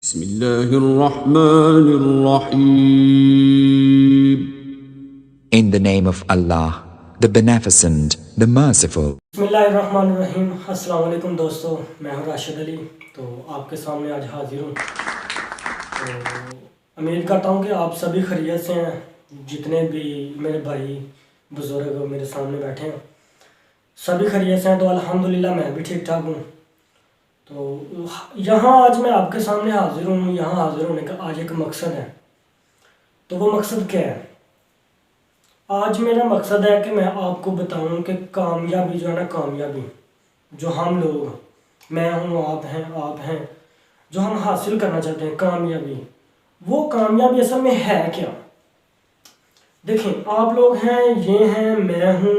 بسم الله الرحمن الرحيم. In the name of Allah, the Beneficent, the Merciful. بسم اللہ الرحمن الرحیم. السلام علیکم دوستو، میں ہوں راشد علی. تو آپ کے سامنے آج حاضر ہوں. تو امید کرتا ہوں کہ آپ سبھی خیریت سے ہیں. جتنے بھی میرے بھائی بزرگ میرے سامنے بیٹھے ہیں سبھی خیریت سے ہیں. تو الحمدللہ میں بھی ٹھیک ٹھاک ہوں. تو یہاں آج میں آپ کے سامنے حاضر ہوں. یہاں حاضر ہونے کا آج ایک مقصد ہے. تو وہ مقصد کیا ہے؟ آج میرا مقصد ہے کہ میں آپ کو بتاؤں کہ کامیابی جو ہے نا، کامیابی جو ہم لوگ، میں ہوں، آپ ہیں، جو ہم حاصل کرنا چاہتے ہیں کامیابی، وہ کامیابی اصل میں ہے کیا؟ دیکھیں، آپ لوگ ہیں، یہ ہیں، میں ہوں،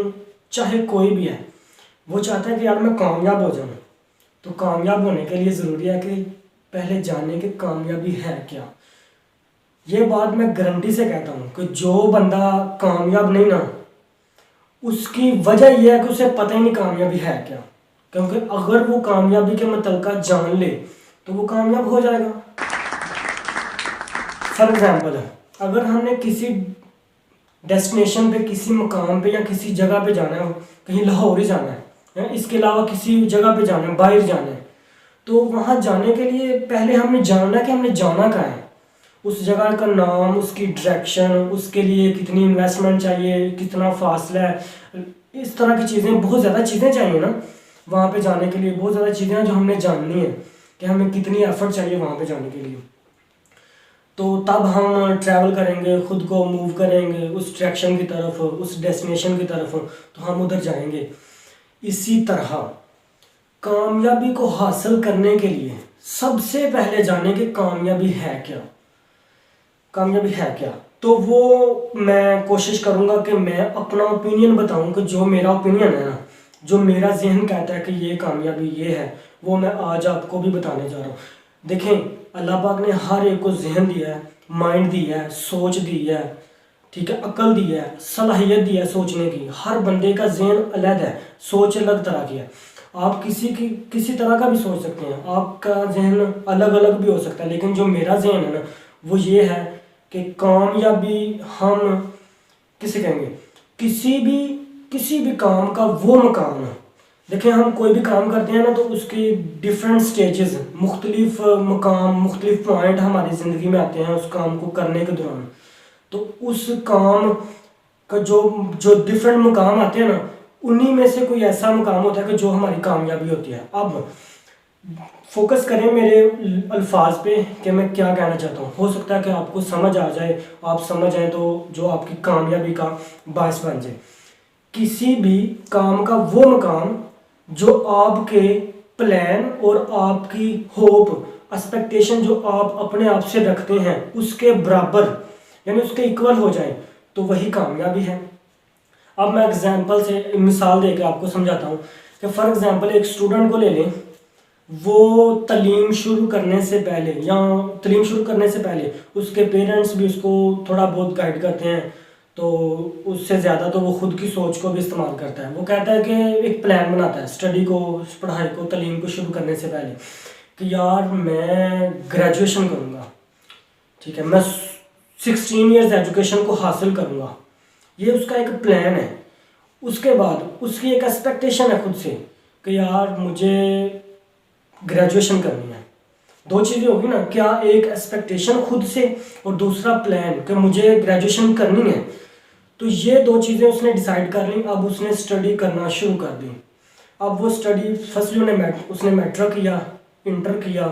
چاہے کوئی بھی ہے، وہ چاہتا ہے کہ یار میں کامیاب ہو جاؤں. تو کامیاب ہونے کے لیے ضروری ہے کہ پہلے جانے کہ کامیابی ہے کیا. یہ بات میں گارنٹی سے کہتا ہوں کہ جو بندہ کامیاب نہیں نا، اس کی وجہ یہ ہے کہ اسے پتہ ہی نہیں کامیابی ہے کیا. کیونکہ اگر وہ کامیابی کے متعلقہ جان لے تو وہ کامیاب ہو جائے گا. فار ایگزامپل ہے، اگر ہم نے کسی ڈیسٹینیشن پہ، کسی مقام پہ یا کسی جگہ پہ جانا ہے، کہیں لاہور ہی جانا ہے، اس کے علاوہ کسی جگہ پہ جانا ہے، باہر جانا ہے، تو وہاں جانے کے لیے پہلے ہم نے جاننا کہ ہم نے جانا کہاں ہے. اس جگہ کا نام، اس کی ڈائریکشن، اس کے لیے کتنی انویسٹمنٹ چاہیے، کتنا فاصلہ ہے، اس طرح کی چیزیں، بہت زیادہ چیزیں چاہیے نا وہاں پہ جانے کے لیے. بہت زیادہ چیزیں ہیں جو ہم نے جاننی ہے کہ ہمیں کتنی ایفرٹ چاہیے وہاں پہ جانے کے لیے. تو تب ہم ٹریول کریں گے، خود کو موو کریں گے اس ڈائریکشن کی طرف، اس ڈیسٹینیشن کی طرف، تو ہم ادھر جائیں گے. اسی طرح کامیابی کو حاصل کرنے کے لیے سب سے پہلے جانے کہ کامیابی ہے کیا. کامیابی ہے کیا؟ تو وہ میں کوشش کروں گا کہ میں اپنا اوپینین بتاؤں کہ جو میرا اوپینین ہے نا، جو میرا ذہن کہتا ہے کہ یہ کامیابی یہ ہے، وہ میں آج آپ کو بھی بتانے جا رہا ہوں. دیکھیں، اللہ پاک نے ہر ایک کو ذہن دیا ہے، مائنڈ دی ہے، سوچ دی ہے، ٹھیک ہے، عقل دی ہے، صلاحیت دی ہے سوچنے کی. ہر بندے کا ذہن الگ ہے، سوچ الگ طرح کی ہے. آپ کسی طرح کا بھی سوچ سکتے ہیں، آپ کا ذہن الگ الگ بھی ہو سکتا ہے. لیکن جو میرا ذہن ہے نا، وہ یہ ہے کہ کامیابی ہم کسے کہیں گے؟ کسی بھی کام کا وہ مقام ہے. دیکھیں، ہم کوئی بھی کام کرتے ہیں نا، تو اس کی ڈیفرنٹ سٹیجز، مختلف مقام، مختلف پوائنٹ ہماری زندگی میں آتے ہیں اس کام کو کرنے کے دوران. تو اس کام کا جو ڈیفرنٹ مقام آتے ہیں نا، انہی میں سے کوئی ایسا مقام ہوتا ہے کہ جو ہماری کامیابی ہوتی ہے. اب فوکس کریں میرے الفاظ پہ کہ میں کیا کہنا چاہتا ہوں. ہو سکتا ہے کہ آپ کو سمجھ آ جائے، آپ سمجھ آئیں تو جو آپ کی کامیابی کا باعث بن جائے. کسی بھی کام کا وہ مقام جو آپ کے پلان اور آپ کی ہوپ، ایکسپیکٹیشن جو آپ اپنے آپ سے رکھتے ہیں اس کے برابر، یعنی اس کے ایکول ہو جائیں، تو وہی کامیابی ہے. اب میں اگزامپل سے مثال دے کے آپ کو سمجھاتا ہوں کہ فار ایگزامپل ایک اسٹوڈنٹ کو لے لیں. وہ تعلیم شروع کرنے سے پہلے اس کے پیرنٹس بھی اس کو تھوڑا بہت گائیڈ کرتے ہیں. تو اس سے زیادہ تو وہ خود کی سوچ کو بھی استعمال کرتا ہے. وہ کہتا ہے کہ ایک پلان بناتا ہے اسٹڈی کو، پڑھائی کو، تعلیم کو شروع کرنے سے پہلے کہ یار میں گریجویشن کروں گا، ٹھیک ہے، میں 16 ایئرز ایجوکیشن کو حاصل کروں گا. یہ اس کا ایک پلان ہے. اس کے بعد اس کی ایک ایکسپیکٹیشن ہے خود سے کہ یار مجھے گریجویشن کرنی ہے. دو چیزیں ہوگی نا، کیا ایک ایکسپیکٹیشن خود سے اور دوسرا پلان کہ مجھے گریجویشن کرنی ہے. تو یہ دو چیزیں اس نے ڈیسائیڈ کر لیں. اب اس نے اسٹڈی کرنا شروع کر دی. اب وہ اسٹڈی فرسٹلی اس نے میٹرک کیا، انٹر کیا،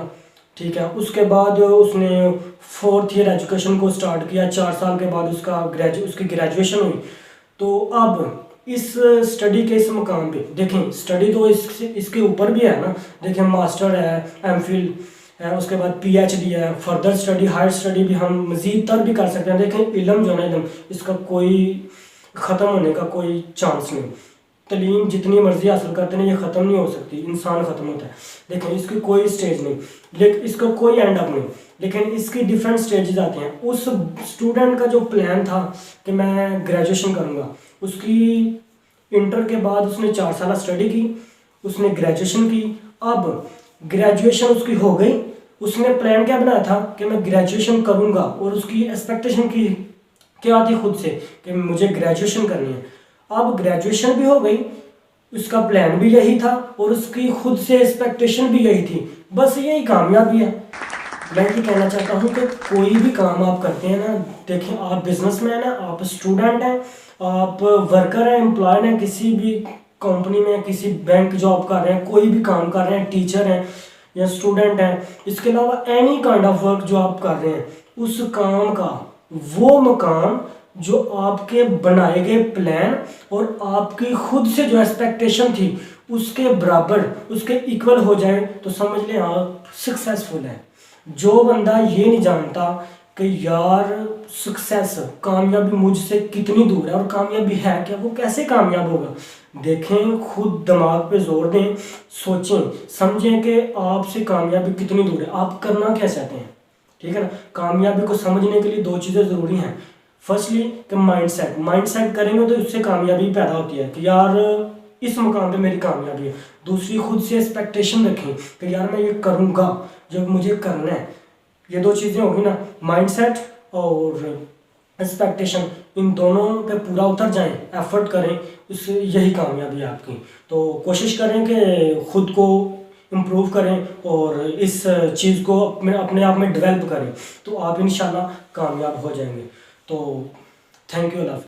ٹھیک ہے. اس کے بعد اس نے 4th ایئر ایجوکیشن کو سٹارٹ کیا. 4 سال کے بعد اس کی گریجویشن ہوئی. تو اب اس اسٹڈی کے اس مقام پہ دیکھیں، اسٹڈی تو اس کے اوپر بھی ہے نا. دیکھیں، ماسٹر ہے، ایم فل ہے، اس کے بعد PhD ہے، فردر اسٹڈی، ہائر اسٹڈی بھی ہم مزید تر بھی کر سکتے ہیں. دیکھیں، علم جو ہے نا، علم اس کا کوئی ختم ہونے کا کوئی چانس نہیں. تعلیم جتنی مرضی حاصل کرتے ہیں یہ ختم نہیں ہو سکتی. انسان ختم ہوتا ہے. دیکھیں، اس کی کوئی سٹیج نہیں، لیکن اس کا کوئی اینڈ اپ نہیں. لیکن اس کی ڈیفرنٹ سٹیجز آتے ہیں. اس اسٹوڈنٹ کا جو پلان تھا کہ میں گریجویشن کروں گا، اس کی انٹر کے بعد اس نے 4 سالہ اسٹڈی کی، اس نے گریجویشن کی. اب گریجویشن اس کی ہو گئی، اس نے پلان کیا بنایا تھا کہ میں گریجویشن کروں گا، اور اس کی ایکسپیکٹیشن کی کیا تھی خود سے کہ مجھے گریجویشن کرنی ہے. اب گریجویشن بھی ہو گئی، اس کا پلان بھی یہی تھا اور اس کی خود سے ایکسپیکٹیشن بھی یہی تھی. بس یہی کامیابی ہے. میں یہ کہنا چاہتا ہوں کہ کوئی بھی کام آپ کرتے ہیں نا، دیکھیں آپ بزنس مین ہیں، آپ اسٹوڈنٹ ہیں، آپ ورکر ہیں، امپلائڈ ہیں، کسی بھی کمپنی میں کسی بینک جاب کر رہے ہیں، کوئی بھی کام کر رہے ہیں، ٹیچر ہیں یا اسٹوڈنٹ ہیں، اس کے علاوہ اینی کائنڈ آف ورک جو آپ کر رہے ہیں، اس کام کا وہ مقام جو آپ کے بنائے گئے پلان اور آپ کی خود سے جو ایکسپیکٹیشن تھی اس کے برابر، اس کے ایکول ہو جائے تو سمجھ لیں آپ سکسیسفل ہیں. جو بندہ یہ نہیں جانتا کہ یار سکسیس، کامیابی مجھ سے کتنی دور ہے اور کامیابی ہے کیا، وہ کیسے کامیاب ہوگا. دیکھیں، خود دماغ پہ زور دیں، سوچیں سمجھیں کہ آپ سے کامیابی کتنی دور ہے، آپ کرنا کیا چاہتے ہیں. ٹھیک ہے نا. کامیابی کو سمجھنے کے لیے 2 چیزیں ضروری ہیں. فرسٹلی کہ مائنڈ سیٹ کریں گے تو اس سے کامیابی پیدا ہوتی ہے کہ یار اس مقام پہ میری کامیابی ہے. دوسری، خود سے ایکسپیکٹیشن رکھیں کہ یار میں یہ کروں گا جو مجھے کرنا ہے. یہ 2 چیزیں ہوگی نا، مائنڈ سیٹ اور ایکسپیکٹیشن، ان دونوں پہ پورا اتر جائیں، ایفرٹ کریں، اس سے یہی کامیابی ہے آپ کی. تو کوشش کریں کہ خود کو امپروو کریں اور اس چیز کو اپنے آپ میں ڈیولپ کریں تو آپ انشاءاللہ کامیاب ہو جائیں گے. تو تھینک یو. اللہ حافظ.